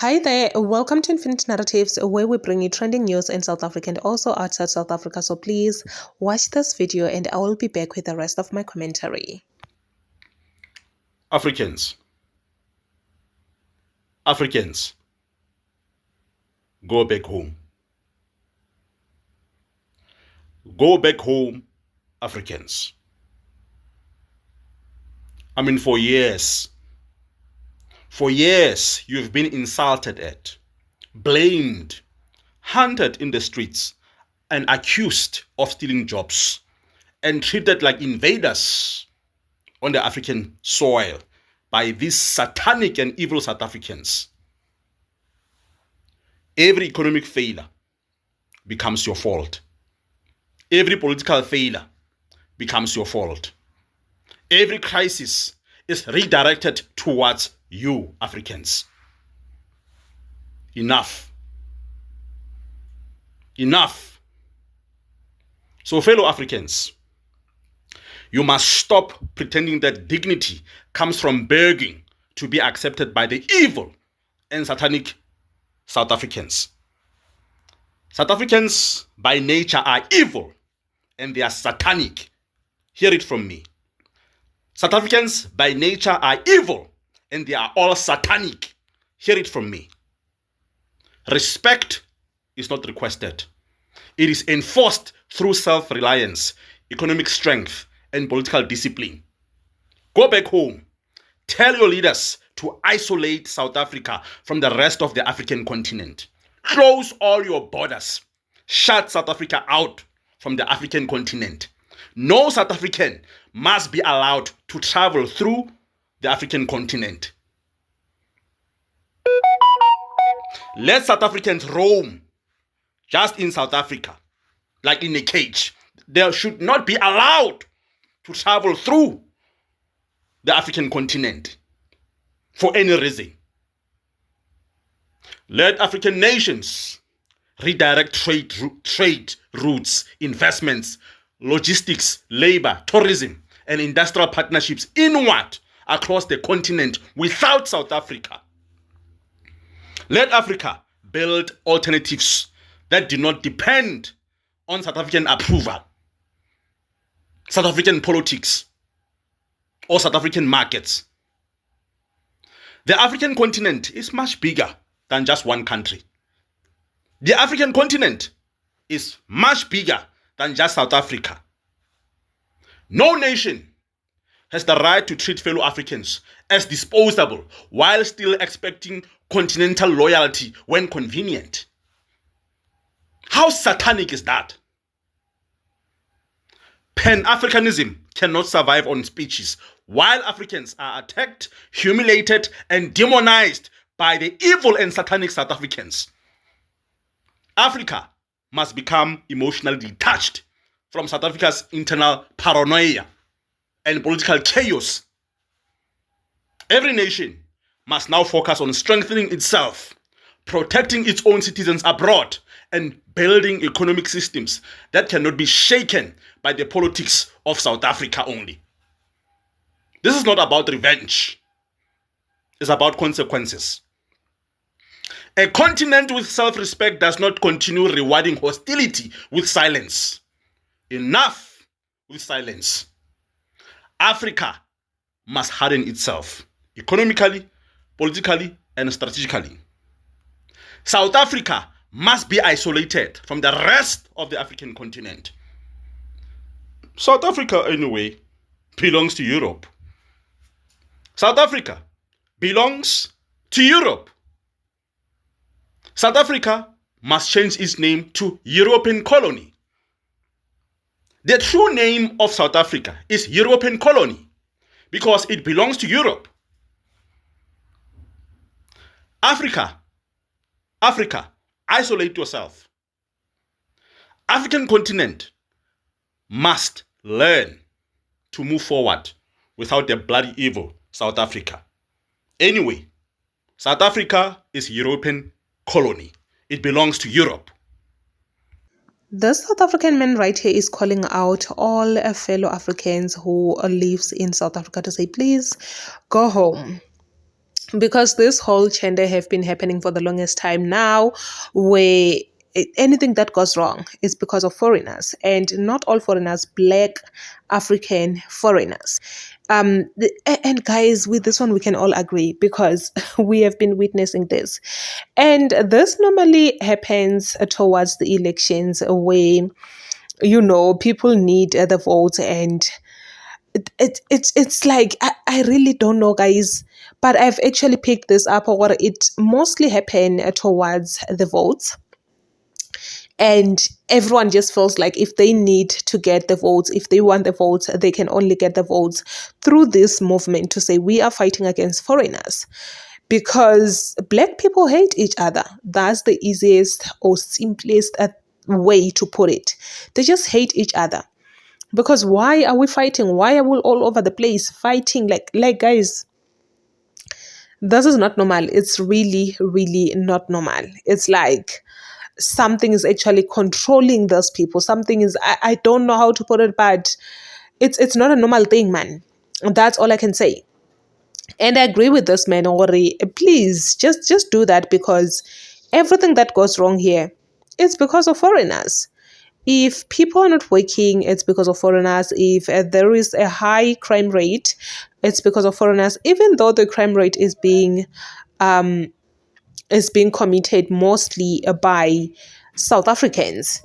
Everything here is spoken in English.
Hi there, welcome to Infinite Narratives, where we bring you trending news in South Africa and also outside South Africa. So please watch this video and I will be back with the rest of my commentary. Africans, go back home. Go back home, Africans. For years, you've been insulted at, blamed, hunted in the streets, and accused of stealing jobs, and treated like invaders on the African soil by these satanic and evil South Africans. Every economic failure becomes your fault. Every political failure becomes your fault. Every crisis is redirected towards you, Africans. Enough. So, fellow Africans, you must stop pretending that dignity comes from begging to be accepted by the evil and satanic South Africans. South Africans by nature are evil and they are satanic. Hear it from me. South Africans by nature are evil and they are all satanic. Hear it from me. Respect is not requested. It is enforced through self-reliance, economic strength, and political discipline. Go back home. Tell your leaders to isolate South Africa from the rest of the African continent. Close all your borders. Shut South Africa out from the African continent. No South African must be allowed to travel through the African continent. Let South Africans roam just in South Africa, like in a cage. They should not be allowed to travel through the African continent for any reason. Let African nations redirect trade routes, investments, logistics, labor, tourism, and industrial partnerships inward across the continent without South Africa. Let Africa build alternatives that do not depend on South African approval, South African politics, or South African markets. The African continent is much bigger than just one country. The African continent is much bigger than just South Africa. No nation has the right to treat fellow Africans as disposable while still expecting continental loyalty when convenient. How satanic is that? Pan-Africanism cannot survive on speeches while Africans are attacked, humiliated, and demonized by the evil and satanic South Africans. Africa must become emotionally detached from South Africa's internal paranoia and political chaos. Every nation must now focus on strengthening itself, protecting its own citizens abroad, and building economic systems that cannot be shaken by the politics of South Africa only. This is not about revenge. It's about consequences. A continent with self-respect does not continue rewarding hostility with silence. Enough with silence. Africa must harden itself economically, politically, and strategically. South Africa must be isolated from the rest of the African continent. South Africa, anyway, belongs to Europe. South Africa belongs to Europe. South Africa must change its name to European colony. The true name of South Africa is European colony because it belongs to Europe. Africa, isolate yourself. African continent must learn to move forward without the bloody evil South Africa. Anyway, South Africa is European colony. It belongs to Europe. This South African man right here is calling out all fellow Africans who lives in South Africa to say, please go home. because this whole gender have been happening for the longest time now, where anything that goes wrong is because of foreigners, and not all foreigners, black African foreigners. And guys, with this one we can all agree because we have been witnessing this, and this normally happens towards the elections where people need the votes, and it's like I really don't know, guys, but I've actually picked this up, or it mostly happen towards the votes, and everyone just feels like if they need to get the votes, if they want the votes, they can only get the votes through this movement to say we are fighting against foreigners, because black people hate each other. That's the easiest or simplest way to put it. They just hate each other. Because why are we fighting? Why are we all over the place fighting? Like guys, this is not normal. It's really, really not normal. It's like something is actually controlling those people. Something is, I don't know how to put it, but it's not a normal thing, man. That's all I can say. And I agree with this man, Ori. Please just do that, because everything that goes wrong here, it's because of foreigners. If people are not working, it's because of foreigners. If there is a high crime rate, it's because of foreigners. Even though the crime rate is being committed mostly by South Africans.